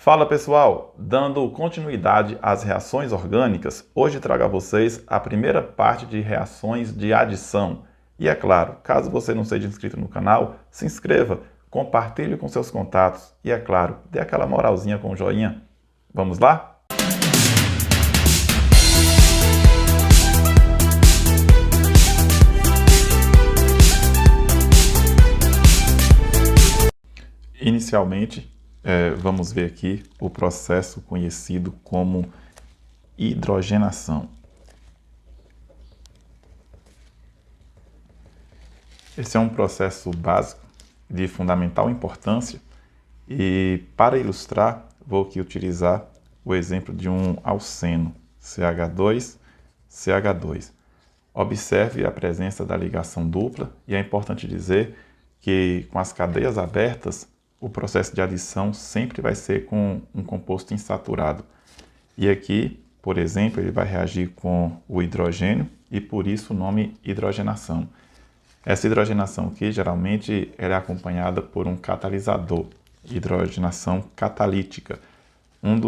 Fala pessoal, dando continuidade às reações orgânicas, hoje trago a vocês a primeira parte de reações de adição. E é claro, caso você não seja inscrito no canal, se inscreva, compartilhe com seus contatos e é claro, dê aquela moralzinha com o joinha. Vamos lá? Inicialmente, vamos ver aqui o processo conhecido como hidrogenação. Esse é um processo básico de fundamental importância e, para ilustrar, vou aqui utilizar o exemplo de um alceno, CH2, CH2. Observe a presença da ligação dupla e é importante dizer que com as cadeias abertas, o processo de adição sempre vai ser com um composto insaturado. E aqui, por exemplo, ele vai reagir com o hidrogênio e por isso o nome hidrogenação. Essa hidrogenação aqui, geralmente, ela é acompanhada por um catalisador, hidrogenação catalítica. Um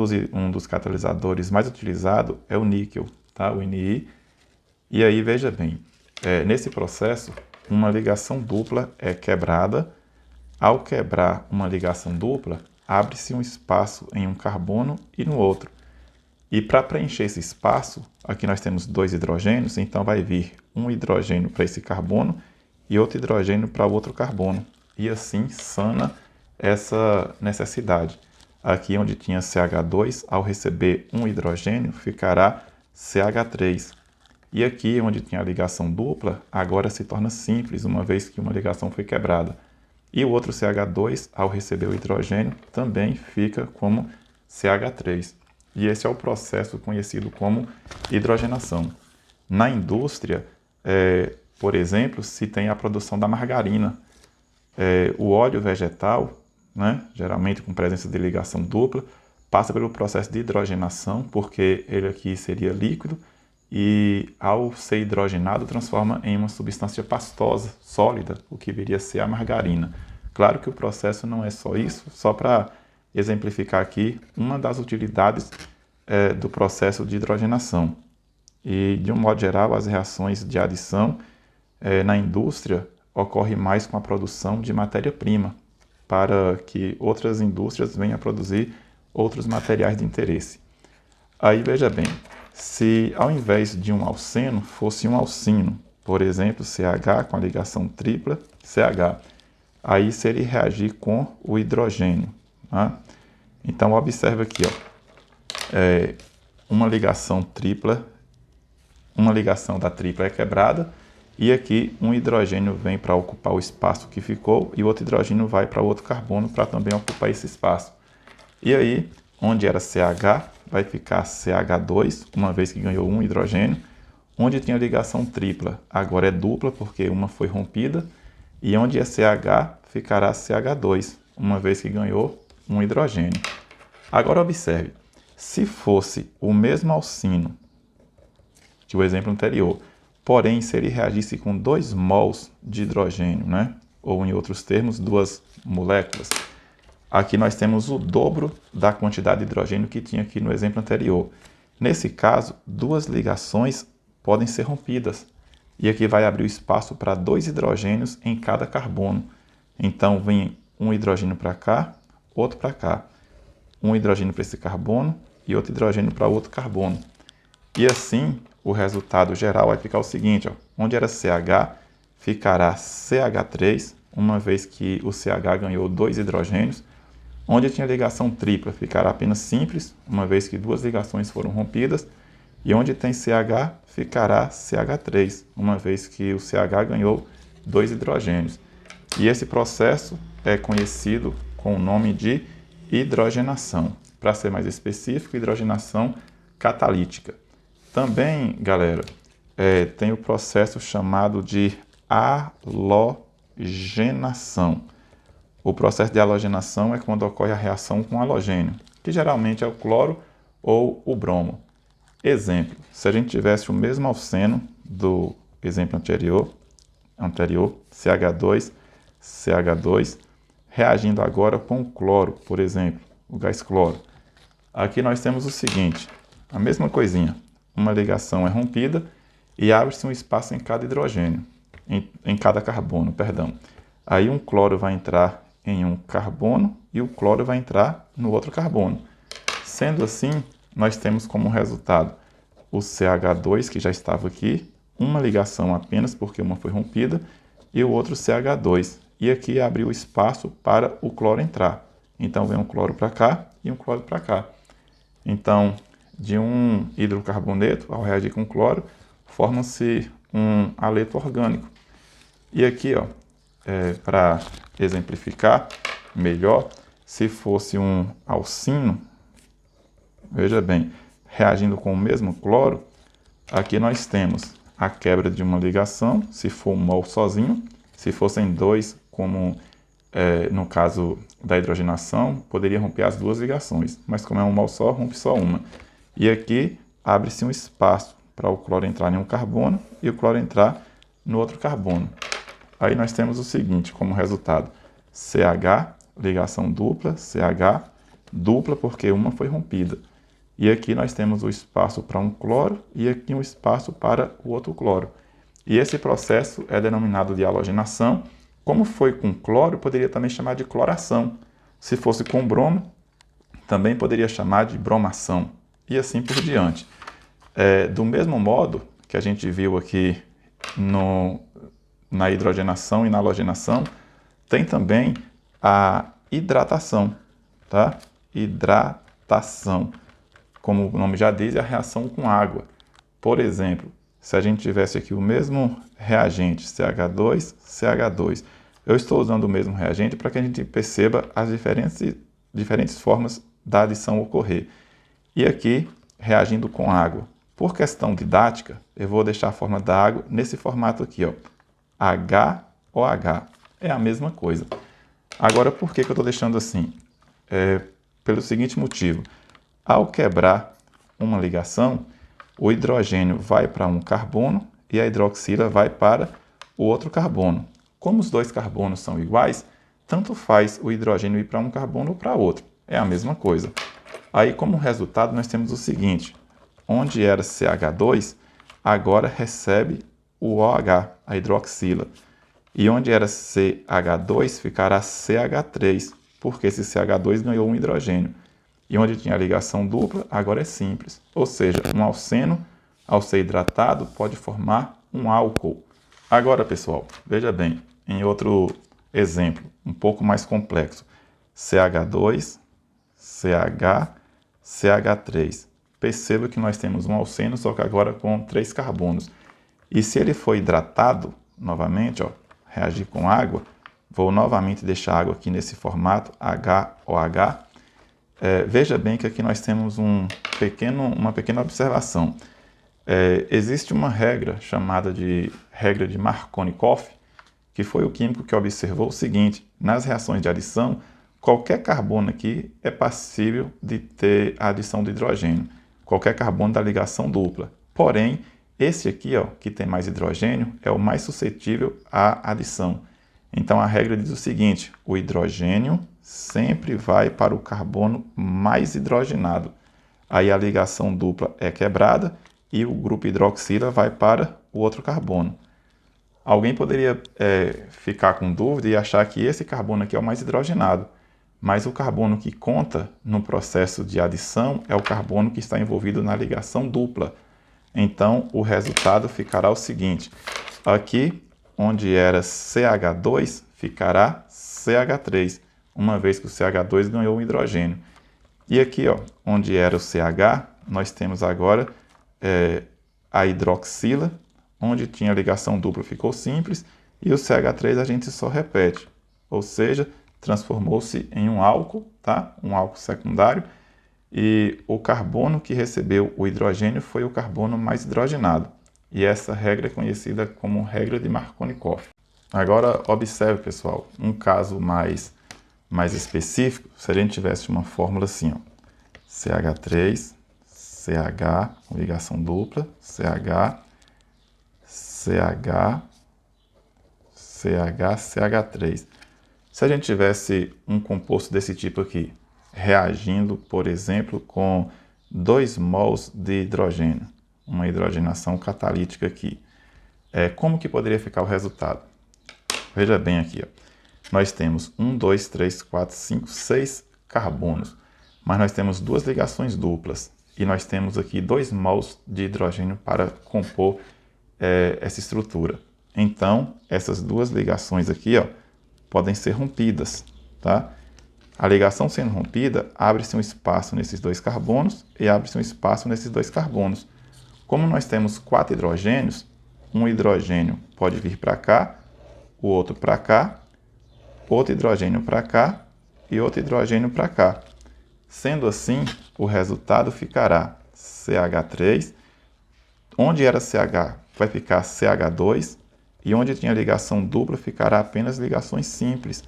dos catalisadores mais utilizados é o níquel, tá? O Ni. E aí, veja bem, nesse processo, uma ligação dupla é quebrada. Ao quebrar uma ligação dupla, abre-se um espaço em um carbono e no outro. E para preencher esse espaço, aqui nós temos dois hidrogênios, então vai vir um hidrogênio para esse carbono e outro hidrogênio para o outro carbono. E assim sana essa necessidade. Aqui onde tinha CH2, ao receber um hidrogênio, ficará CH3. E aqui onde tinha a ligação dupla, agora se torna simples, uma vez que uma ligação foi quebrada. E o outro CH2, ao receber o hidrogênio, também fica como CH3. E esse é o processo conhecido como hidrogenação. Na indústria, por exemplo, se tem a produção da margarina. O óleo vegetal, né, geralmente com presença de ligação dupla, passa pelo processo de hidrogenação, porque ele aqui seria líquido, e ao ser hidrogenado transforma em uma substância pastosa, sólida, o que viria a ser a margarina. Claro que o processo não é só isso, só para exemplificar aqui uma das utilidades do processo de hidrogenação. E de um modo geral, as reações de adição na indústria ocorrem mais com a produção de matéria-prima, para que outras indústrias venham a produzir outros materiais de interesse. Aí veja bem, se ao invés de um alceno fosse um alcino, por exemplo, CH com a ligação tripla, CH, aí se ele reagir com o hidrogênio. Tá? Então observe aqui, uma ligação tripla, uma ligação da tripla é quebrada e aqui um hidrogênio vem para ocupar o espaço que ficou e o outro hidrogênio vai para outro carbono para também ocupar esse espaço. E aí, onde era CH, vai ficar CH2, uma vez que ganhou um hidrogênio. Onde tinha ligação tripla, agora é dupla, porque uma foi rompida. E onde é CH, ficará CH2, uma vez que ganhou um hidrogênio. Agora observe, se fosse o mesmo alcino que o exemplo anterior, porém se ele reagisse com 2 mols de hidrogênio, né? Ou em outros termos, 2 moléculas, aqui nós temos o dobro da quantidade de hidrogênio que tinha aqui no exemplo anterior. Nesse caso, 2 ligações podem ser rompidas. E aqui vai abrir o espaço para 2 hidrogênios em cada carbono. Então, vem um hidrogênio para cá, outro para cá. Um hidrogênio para esse carbono e outro hidrogênio para outro carbono. E assim, o resultado geral vai ficar o seguinte, onde era CH, ficará CH3, uma vez que o CH ganhou 2 hidrogênios. Onde tinha ligação tripla, ficará apenas simples, uma vez que 2 ligações foram rompidas. E onde tem CH, ficará CH3, uma vez que o CH ganhou 2 hidrogênios. E esse processo é conhecido com o nome de hidrogenação. Para ser mais específico, hidrogenação catalítica. Também, galera, tem o processo chamado de halogenação. O processo de halogenação é quando ocorre a reação com halogênio, que geralmente é o cloro ou o bromo. Exemplo, se a gente tivesse o mesmo alceno do exemplo anterior, CH2, CH2, reagindo agora com o cloro, por exemplo, o gás cloro. Aqui nós temos o seguinte, a mesma coisinha, uma ligação é rompida e abre-se um espaço em cada hidrogênio, em cada carbono, perdão. Aí um cloro vai entrar em um carbono e o cloro vai entrar no outro carbono. Sendo assim, nós temos como resultado o CH2, que já estava aqui, uma ligação apenas porque uma foi rompida, e o outro CH2. E aqui abriu espaço para o cloro entrar. Então vem um cloro para cá e um cloro para cá. Então, de um hidrocarboneto, ao reagir com cloro, forma-se um haleto orgânico. E aqui, ó, para exemplificar melhor, se fosse um alcino, veja bem, reagindo com o mesmo cloro, aqui nós temos a quebra de uma ligação, se for um mol sozinho, se fossem dois, como no caso da hidrogenação, poderia romper as duas ligações, mas como é um mol só, rompe só uma. E aqui abre-se um espaço para o cloro entrar em um carbono e o cloro entrar no outro carbono. Aí nós temos o seguinte como resultado, CH, ligação dupla, CH, dupla porque uma foi rompida. E aqui nós temos o espaço para um cloro e aqui um espaço para o outro cloro. E esse processo é denominado de halogenação. Como foi com cloro, poderia também chamar de cloração. Se fosse com bromo, também poderia chamar de bromação. E assim por diante. Do mesmo modo que a gente viu aqui na hidrogenação e na halogenação, tem também a hidratação, tá? Hidratação. Como o nome já diz, é a reação com água. Por exemplo, se a gente tivesse aqui o mesmo reagente, CH2, CH2, eu estou usando o mesmo reagente para que a gente perceba as diferentes formas da adição ocorrer. E aqui, reagindo com água. Por questão didática, eu vou deixar a forma da água nesse formato aqui, ó, HOH. É a mesma coisa. Agora, por que eu estou deixando assim? Pelo seguinte motivo. Ao quebrar uma ligação, o hidrogênio vai para um carbono e a hidroxila vai para o outro carbono. Como os dois carbonos são iguais, tanto faz o hidrogênio ir para um carbono ou para outro. É a mesma coisa. Aí, como resultado, nós temos o seguinte. Onde era CH2, agora recebe o OH, a hidroxila. E onde era CH2, ficará CH3, porque esse CH2 ganhou um hidrogênio. E onde tinha a ligação dupla, agora é simples. Ou seja, um alceno, ao ser hidratado, pode formar um álcool. Agora, pessoal, veja bem, em outro exemplo, um pouco mais complexo. CH2, CH, CH3. Perceba que nós temos um alceno, só que agora com 3 carbonos. E se ele for hidratado, novamente, ó, reagir com água, vou novamente deixar a água aqui nesse formato, HOH. Veja bem que aqui nós temos uma pequena observação. Existe uma regra chamada de regra de Markovnikov, que foi o químico que observou o seguinte: nas reações de adição, qualquer carbono aqui é passível de ter a adição de hidrogênio, qualquer carbono da ligação dupla. Porém, esse aqui, ó, que tem mais hidrogênio, é o mais suscetível à adição. Então a regra diz o seguinte: o hidrogênio sempre vai para o carbono mais hidrogenado. Aí a ligação dupla é quebrada e o grupo hidroxila vai para o outro carbono. Alguém poderia ficar com dúvida e achar que esse carbono aqui é o mais hidrogenado, mas o carbono que conta no processo de adição é o carbono que está envolvido na ligação dupla. Então o resultado ficará o seguinte: aqui onde era CH2 ficará CH3, uma vez que o CH2 ganhou um hidrogênio. E aqui, ó, onde era o CH, nós temos agora a hidroxila, onde tinha ligação dupla ficou simples, e o CH3 a gente só repete, ou seja, transformou-se em um álcool, tá? Um álcool secundário, e o carbono que recebeu o hidrogênio foi o carbono mais hidrogenado. E essa regra é conhecida como regra de Markovnikov. Agora observe, pessoal, um caso mais específico, se a gente tivesse uma fórmula assim, ó, CH3, CH, ligação dupla, CH, CH, CH, CH3. Se a gente tivesse um composto desse tipo aqui, reagindo, por exemplo, com 2 mols de hidrogênio, uma hidrogenação catalítica aqui. Como que poderia ficar o resultado? Veja bem aqui, ó. Nós temos 1, 2, 3, 4, 5, 6 carbonos, mas nós temos 2 ligações duplas e nós temos aqui 2 mols de hidrogênio para compor essa estrutura. Então, essas 2 ligações aqui, ó, podem ser rompidas, tá? A ligação sendo rompida, abre-se um espaço nesses 2 carbonos e abre-se um espaço nesses 2 carbonos. Como nós temos 4 hidrogênios, um hidrogênio pode vir para cá, o outro para cá, outro hidrogênio para cá e outro hidrogênio para cá. Sendo assim, o resultado ficará CH3, onde era CH vai ficar CH2, e onde tinha ligação dupla ficará apenas ligações simples,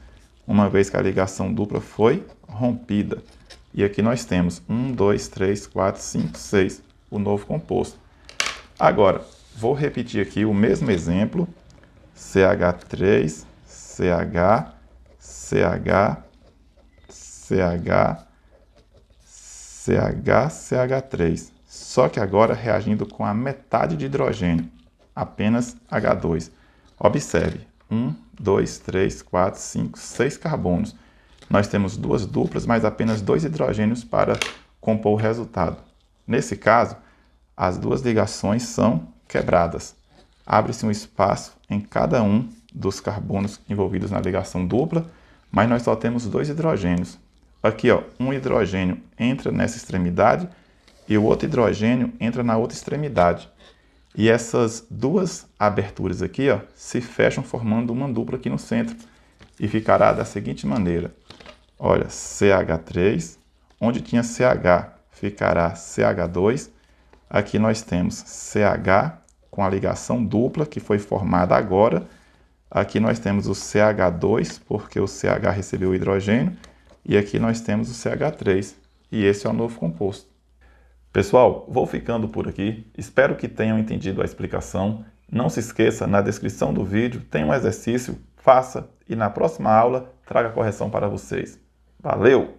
uma vez que a ligação dupla foi rompida. E aqui nós temos 1, 2, 3, 4, 5, 6, o novo composto. Agora, vou repetir aqui o mesmo exemplo, CH3, CH, CH, CH, CH, CH3. Só que agora reagindo com a metade de hidrogênio, apenas H2. Observe, 1, 2, 3, 4, 5, 6 carbonos. Nós temos 2 duplas, mas apenas 2 hidrogênios para compor o resultado. Nesse caso, as 2 ligações são quebradas. Abre-se um espaço em cada um dos carbonos envolvidos na ligação dupla, mas nós só temos 2 hidrogênios. Aqui, ó, um hidrogênio entra nessa extremidade e o outro hidrogênio entra na outra extremidade. E essas 2 aberturas aqui, ó, se fecham formando uma dupla aqui no centro. E ficará da seguinte maneira. Olha, CH3, onde tinha CH, ficará CH2. Aqui nós temos CH com a ligação dupla que foi formada agora. Aqui nós temos o CH2, porque o CH recebeu o hidrogênio. E aqui nós temos o CH3. E esse é o novo composto. Pessoal, vou ficando por aqui. Espero que tenham entendido a explicação. Não se esqueça, na descrição do vídeo tem um exercício, faça e na próxima aula traga a correção para vocês. Valeu!